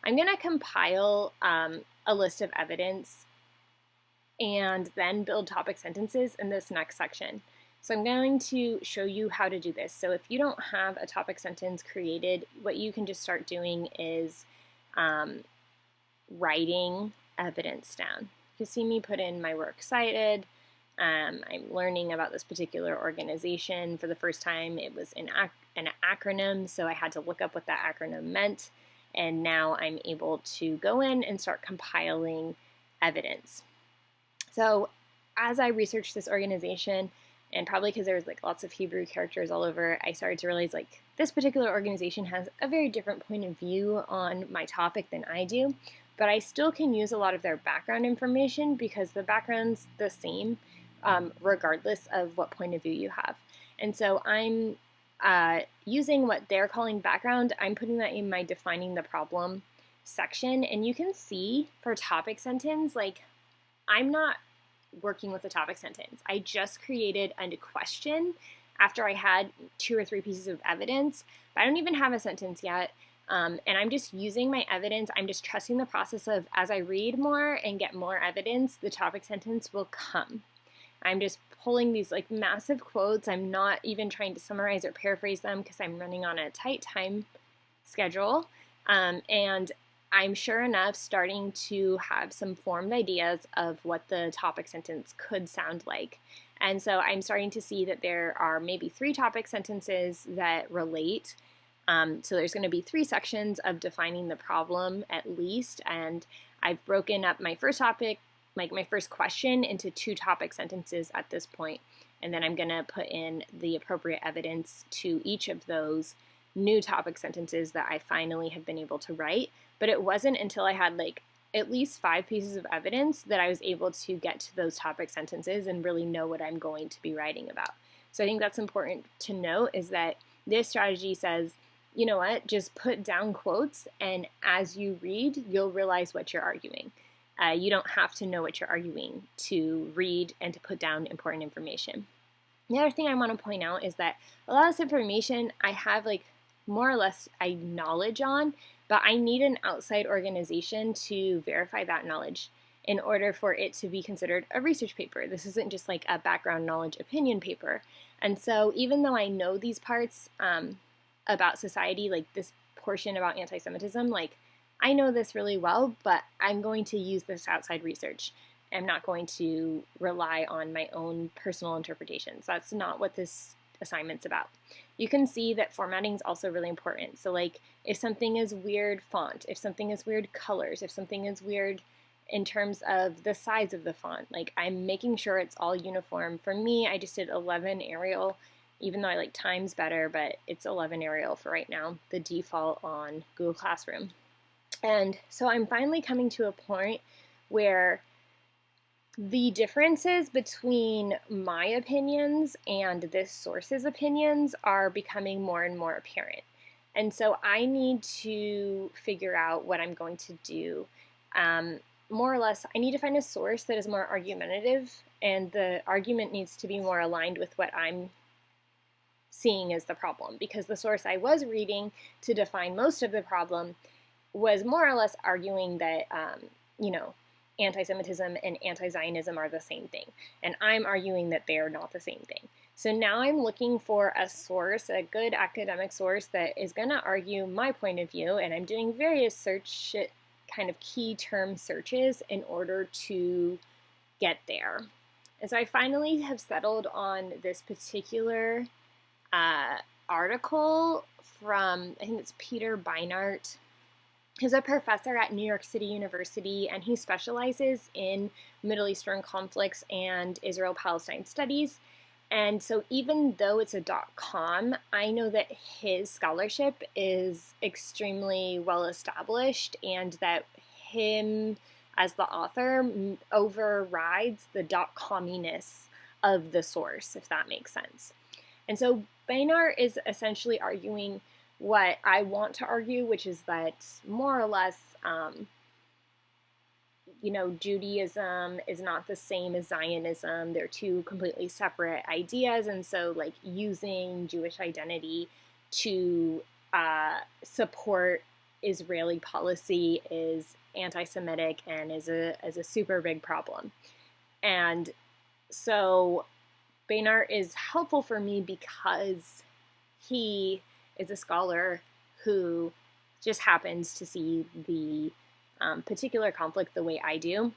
I'm going to compile a list of evidence and then build topic sentences in this next section. So I'm going to show you how to do this. So if you don't have a topic sentence created, what you can just start doing is writing evidence down. You can see me put in my works cited. I'm learning about this particular organization for the first time. It was an acronym, so I had to look up what that acronym meant. And now I'm able to go in and start compiling evidence. So as I researched this organization, and probably because there was like lots of Hebrew characters all over, I started to realize like this particular organization has a very different point of view on my topic than I do, but I still can use a lot of their background information because the background's the same regardless of what point of view you have. And so I'm using what they're calling background, I'm putting that in my defining the problem section, and you can see for topic sentence, like I'm not working with a topic sentence. I just created a question after I had 2 or 3 pieces of evidence, but I don't even have a sentence yet. And I'm just using my evidence. I'm just trusting the process of as I read more and get more evidence, the topic sentence will come. I'm just pulling these like massive quotes. I'm not even trying to summarize or paraphrase them because I'm running on a tight time schedule. And I'm sure enough starting to have some formed ideas of what the topic sentence could sound like. And so I'm starting to see that there are maybe 3 topic sentences that relate. So there's going to be 3 sections of defining the problem at least. And I've broken up my first topic, like my first question, into 2 topic sentences at this point. And then I'm going to put in the appropriate evidence to each of those new topic sentences that I finally have been able to write. But it wasn't until I had like at least 5 pieces of evidence that I was able to get to those topic sentences and really know what I'm going to be writing about. So I think that's important to note, is that this strategy says, you know what, just put down quotes, and as you read, you'll realize what you're arguing. You don't have to know what you're arguing to read and to put down important information. The other thing I want to point out is that a lot of this information I have like more or less knowledge on, but I need an outside organization to verify that knowledge in order for it to be considered a research paper. This isn't just like a background knowledge opinion paper. And so even though I know these parts about society, like this portion about anti-Semitism, like I know this really well, but I'm going to use this outside research. I'm not going to rely on my own personal interpretations. That's not what this assignment's about. You can see that formatting is also really important. So like if something is weird font, if something is weird colors, if something is weird in terms of the size of the font, like I'm making sure it's all uniform. For me, I just did 11 Arial, even though I like Times better, but it's 11 Arial for right now, the default on Google Classroom. And so I'm finally coming to a point where the differences between my opinions and this source's opinions are becoming more and more apparent. And so I need to figure out what I'm going to do. More or less, I need to find a source that is more argumentative, and the argument needs to be more aligned with what I'm seeing as the problem, because the source I was reading to define most of the problem was more or less arguing that, anti-Semitism and anti-Zionism are the same thing. And I'm arguing that they are not the same thing. So now I'm looking for a source, a good academic source that is going to argue my point of view, and I'm doing various search kind of key term searches in order to get there. And so I finally have settled on this particular article from, I think it's Peter Beinart. He's a professor at New York City University, and he specializes in Middle Eastern conflicts and Israel-Palestine studies. And so even though it's a .com, I know that his scholarship is extremely well established, and that him as the author overrides the .cominess of the source, if that makes sense. And so Beinart is essentially arguing what I want to argue, which is that more or less, Judaism is not the same as Zionism. They're 2 completely separate ideas, and so like using Jewish identity to support Israeli policy is anti-Semitic and is a super big problem. And so Beinart is helpful for me because he is a scholar who just happens to see the particular conflict the way I do.